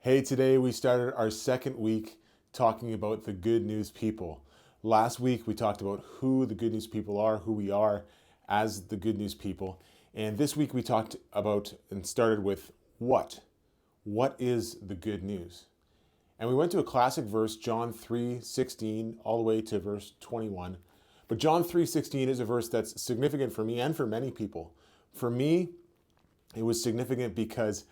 Hey, today we started our second week talking about the good news people. Last week we talked about who the good news people are, who we are as the good news people. And this week we talked about and started with what? What is the good news? And we went to a classic verse, John 3:16, all the way to verse 21. But John 3:16 is a verse that's significant for me and for many people. For me, it was significant because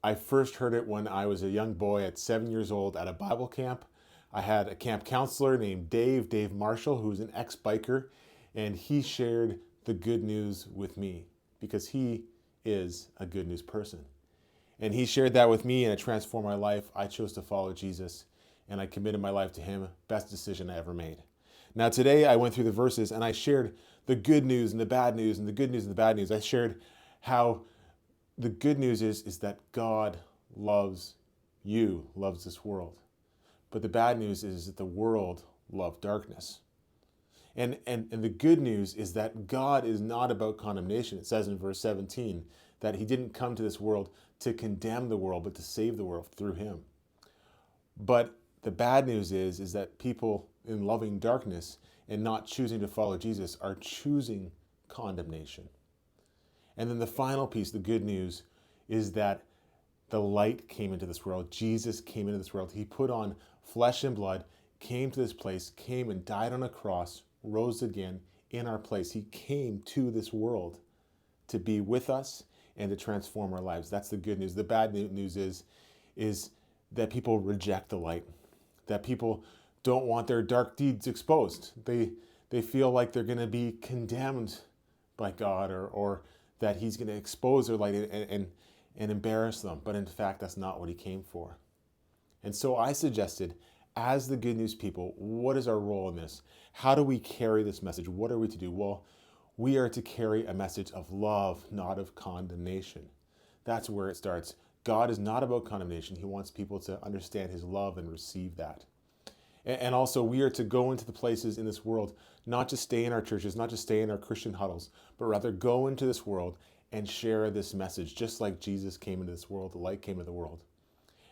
I first heard it when I was a young boy at 7 years old at a Bible camp. I had a camp counselor named Dave Marshall, who was an ex-biker, and he shared the good news with me because he is a good news person. And he shared that with me and it transformed my life. I chose to follow Jesus and I committed my life to him. Best decision I ever made. Now today I went through the verses and I shared the good news and the bad news and the good news and the bad news. I shared how the good news is that God loves you, loves this world. But the bad news is that the world loved darkness. And the good news is that God is not about condemnation. It says in verse 17 that he didn't come to this world to condemn the world, but to save the world through him. But the bad news is that people in loving darkness and not choosing to follow Jesus are choosing condemnation. And then the final piece, the good news, is that the light came into this world. Jesus came into this world. He put on flesh and blood, came to this place, came and died on a cross, rose again in our place. He came to this world to be with us and to transform our lives. That's the good news. The bad news is that people reject the light, that people don't want their dark deeds exposed. They feel like they're going to be condemned by God or that he's going to expose their light and embarrass them. But in fact, that's not what he came for. And so I suggested, as the good news people, what is our role in this? How do we carry this message? What are we to do? Well, we are to carry a message of love, not of condemnation. That's where it starts. God is not about condemnation. He wants people to understand his love and receive that. And also, we are to go into the places in this world, not just stay in our churches, not just stay in our Christian huddles, but rather go into this world and share this message, just like Jesus came into this world, the light came into the world.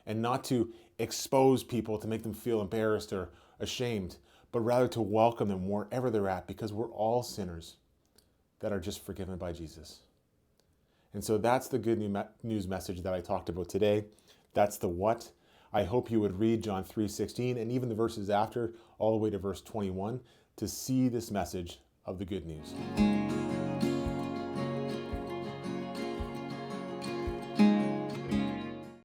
And not to expose people to make them feel embarrassed or ashamed, but rather to welcome them wherever they're at, because we're all sinners that are just forgiven by Jesus. And so that's the good news message that I talked about today. That's the what. I hope you would read John 3:16 and even the verses after, all the way to verse 21, to see this message of the good news.